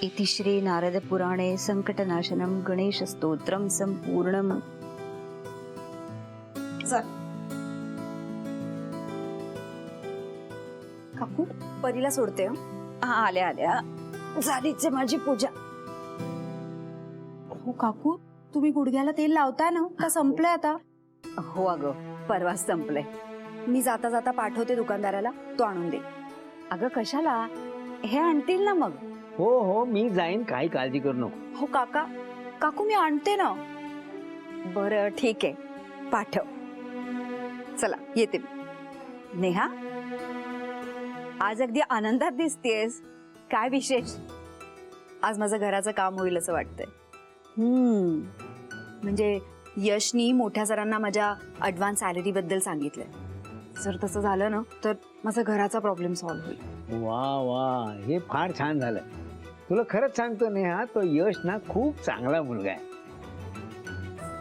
इति श्री नारद पुराणे संकटनाशनम गणेश स्तोत्रम संपूर्णम। काकू परीला सोडते हं. आल्या आल्या झालीच माझी पूजा। हो काकू, तुम्ही गुडघ्याला तेल लावताय ना का संपलंय आता? हो अगं, परवाच संपलंय। मी जाता जाता पाठवते दुकानदाराला, तो आणून दे। अगं कशाला, हे आणतील ना मग। हो हो, मी जाईन, काही काळजी करू नको। हो काका, काकू मी आणते ना। बरं ठीक आहे, पाठव। चला येते मी। नेहा, आज अगदी आनंदात दिसतेस, काय विशेष? आज माझं घराचं काम होईल असं वाटतंय। म्हणजे यशनी मोठ्या सरांना माझ्या ऍडव्हान्स सॅलरी बद्दल सांगितलंय। जर तसं झालं ना तर माझा घराचा प्रॉब्लेम सॉल्व्ह होईल। वा वा, हे फार छान झालं। तुला खरंच सांगतो नेहा, तो यश ना खूप चांगला मुलगा आहे।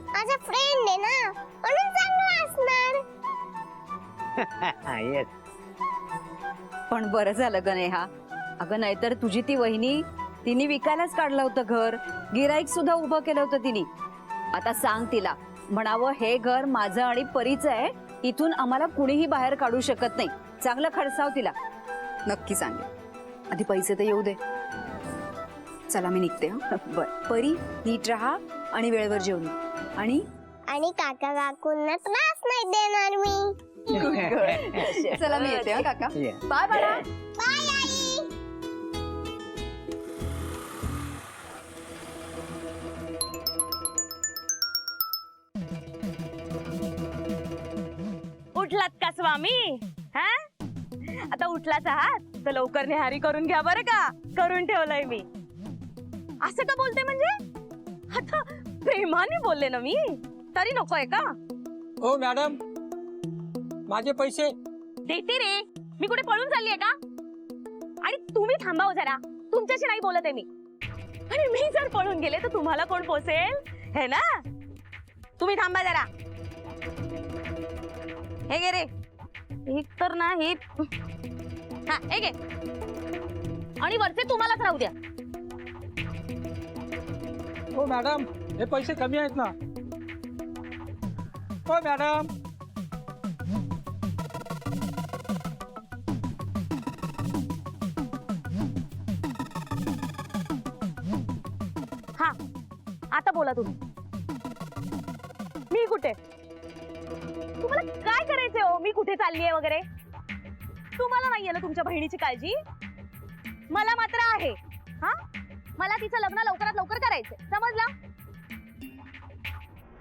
माझा फ्रेंड आहे ना, म्हणून चांगला असणार। येस, पण बरं झालं ग नेहा। अगं नाहीतर तुझी ती वहिनी, तिने विकायलाच काढलं होतं घर, गिराईक सुद्धा उभं केलं होतं तिने। आता सांग तिला, म्हणावं हे घर माझं आणि परीचं आहे, इथून आम्हाला कुणीही बाहेर काढू शकत नाही। चांगलं खडसाव तिला। नक्की सांगेल, आधी पैसे तर येऊ दे। चला मी निघते हं. बर, परी नीट राहा आणि वेळेवर जेवण ये. आणि आणि काका काकूंना त्रास नाही देणार मी। चला मी येते हं काका। ये. बाय बाळा। बाय आई। उठलात का स्वामी? हा, आता उठलाच आहात तर लवकर निहारी करून घ्या बरं का, करून ठेवलंय मी। असं का बोलते म्हणजे? आता प्रेमाने बोलले ना मी, तरी नकोय का? ओ मॅडम, माझे पैसे देते रे, मी कुठे पळून चाललीये का? आणि तुम्ही थांबाव जरा, तुमच्याशी नाही बोलत आहे मी। आणि मी जर पळून गेले तर तुम्हाला कोण पोसेल, है ना? तुम्ही थांबा जरा। हे गे रे, एक तर ना हे, हा हे गे, आणि वरचे तुम्हालाच राहू द्या। ओ मॅडम, हे पैसे कमी आहेत ना? ओ मॅडम, हा, आता बोला तुम्ही। मी कुठे? तुम्हाला काय करायचंय हो? मी कुठे चाललीये वगैरे? तुम्हाला नाहीये ना तुमच्या बहिणीची काळजी? मला मात्र आहे। हा, मला तिचं लग्न लवकरात लवकर करायचंय, समजलं?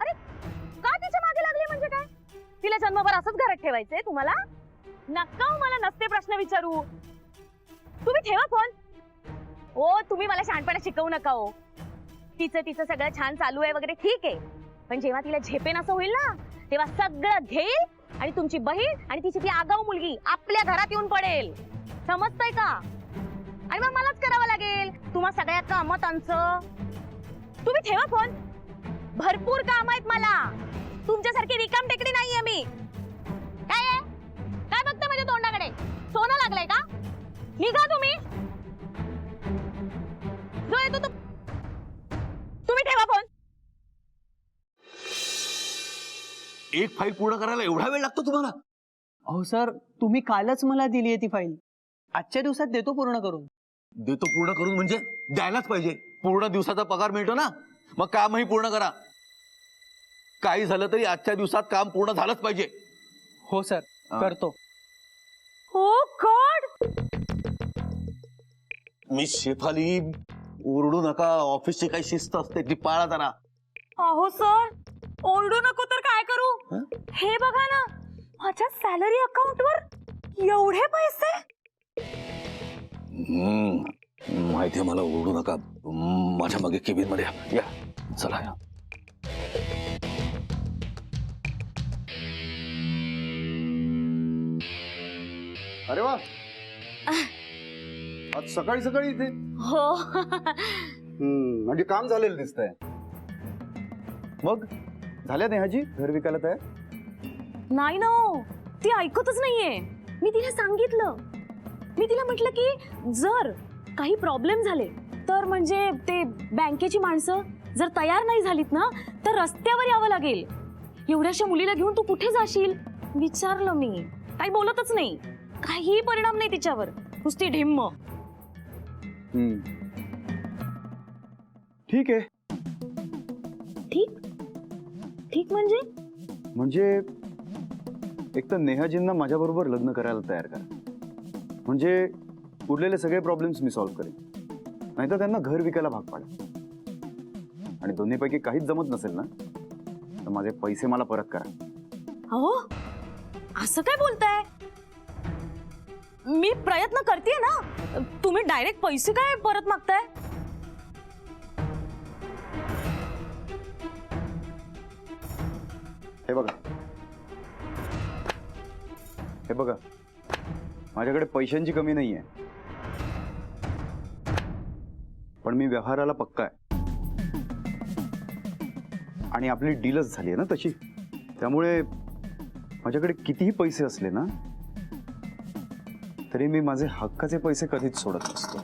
अरे का तिच्या मागे लागले म्हणजे काय? तिला जन्मभर असंच घरात ठेवायचंय तुम्हाला? नका हो, मला नसते प्रश्न विचारू। तुम्ही ठेवा फोन। ओ तुम्ही मला शहाणपणा शिकवू नका हो। तिचं सगळं छान चालू आहे वगैरे, ठीक आहे, पण जेव्हा तिला झेपेन असं होईल ना, तेव्हा सगळं घेईल आणि तुमची बहीण आणि तिची ती आगाऊ मुलगी आपल्या घरात येऊन पडेल, समजतंय का? आणि मग मलाच करावं लागेल तुम्हा सगळ्या कामांचं। तुम्ही ठेवा फोन, भरपूर काम आहेत मला, तुमच्यासारखी रिकाम टेकडी नाहीये मी। काय आहे? काय बघता माझ्या तोंडाकडे? सोनं लागलंय का? निघा तुम्ही, जो येतो तो। तुम्ही ठेवा फोन। एक फाईल पूर्ण करायला एवढा वेळ लागतो तुम्हाला? अहो सर, तुम्ही कालच मला दिली आहे ती फाईल, आजच्या दिवसात देतो पूर्ण करून। देतो पूर्ण करून म्हणजे द्यायलाच पाहिजे। पूर्ण दिवसाचा पगार मिळतो ना, मग कामही पूर्ण करा। काही झालं तरी आजच्या दिवसात काम पूर्ण झालंच पाहिजे। हो सर, करतो। ओ गॉड, मिस शेफाली, ओरडू नका, ऑफिसची काही शिस्त असते ती पाळा जरा। अहो सर, ओरडू नको तर काय करू? हे बघा ना, माझ्या सॅलरी अकाउंट वर एवढे पैसे। माहितीये मला, ओरडू नका। माझ्या मागे केबिन मध्ये या, चला या। अरे वा, आज सकाळी सकाळी इथे? हो म्हणजे काम झालेलं दिसतंय। मग झाल्या नेहाजी घर विकायला तयार? नाही ना, ती ऐकतच नाहीये। मी तिला सांगितलं, मी तिला म्हटलं की जर काही प्रॉब्लेम झाले तर म्हणजे ते बँकेची माणसं जर तयार नाही झालीत ना तर रस्त्यावर यावं लागेल. एवढ्याशा मुलीला घेऊन तू कुठे जाशील विचारलं मी. काही बोलतच नाही, काहीही परिणाम नाही तिच्यावर, नुसती ढिम्म. ठीक आहे. ठीक ठीक म्हणजे एक तर नेहाजींना माझ्याबरोबर लग्न करायला तयार करा, म्हणजे उरलेले सगळे प्रॉब्लेम्स मी सॉल्व्ह करेन. नाहीतर त्यांना घर विकायला भाग पाडा. आणि दोन्हीपैकी काहीच जमत नसेल ना तर माझे पैसे मला परत करा. अहो असं काय बोलताय? मी प्रयत्न करतेय ना, तुम्ही डायरेक्ट पैसे काय परत मागताय? हे बघा माझ्याकडे पैशांची कमी नाहीये, पण मी व्यवहाराला पक्का आहे आणि आपली डीलच झाली आहे ना तशी. त्यामुळे माझ्याकडे कितीही पैसे असले ना तरी मी माझे हक्काचे पैसे कधीच सोडत नसतो.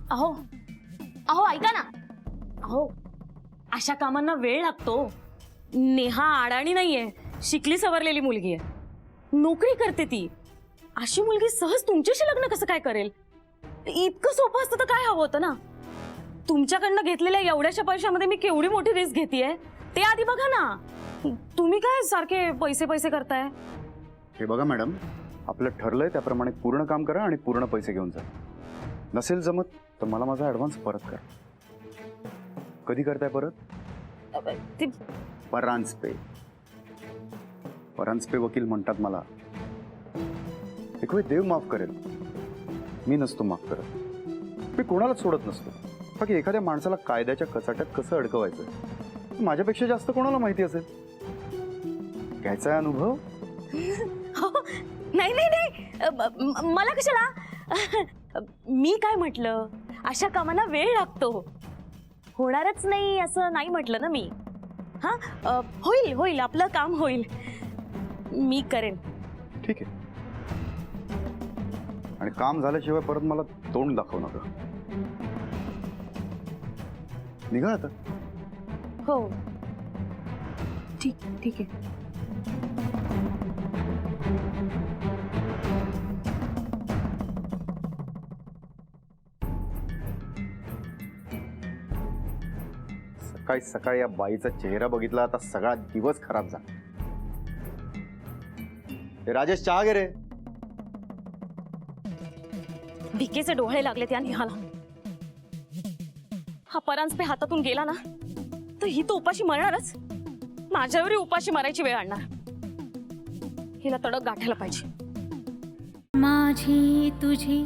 अहो अहो ऐका ना, अहो अशा कामांना वेळ लागतो. नेहा अडाणी नाहीये, शिकली सवरलेली मुलगी आहे, नोकरी करते ती. अशी मुलगी सहज तुमच्याशी लग्न कसं काय करेल? इतकं सोपं असतं तर काय हवं होतं ना. तुमच्याकडनं घेतलेल्या एवढ्याशा पैशामध्ये मी केवढी मोठी रिस्क घेतेय ते आधी बघा ना. तुम्ही काय सारखे पैसे पैसे करताय? हे बघा मॅडम, आपलं ठरलंय त्याप्रमाणे पूर्ण काम करा आणि पूर्ण पैसे घेऊन जा. नसेल जमत तर मला माझा ऍडव्हान्स परत करा. कधी करताय परत? ते परांजपे. परांजपे वकील म्हणतात मला. एक वेळ देव माफ करेल, मी नसतो माफ करत. मी कोणालाच सोडत नसतो, बाकी एखाद्या माणसाला कायद्याच्या कचाट्यात कसं अडकवायचं माझ्यापेक्षा जास्त कोणाला माहिती असेल. घ्यायचा अनुभव? नाही नाही नाही, मला कशाला. मी काय म्हटलं, अशा कामांना वेळ लागतो, होणारच नाही असं नाही म्हटलं ना मी. हा होईल होईल, आपलं काम होईल, मी करेन. ठीक आहे. आणि काम झाल्याशिवाय परत मला तोंड दाखवू नका. निघा आता. हो ठीक ठीक आहे. सकाळी सकाळी या बाईचा चेहरा बघितला आता सगळा दिवस खराब झाला. राजेश चहा घे रे. भिकेचे डोळे लागले त्या निहाला. हा परांजपे हातातून गेला ना तर ही तो उपाशी मरणारच. माझ्यावरही उपाशी मरायची वेळ आणणार. हिला तडक गाठायला पाहिजे. माझी तुझी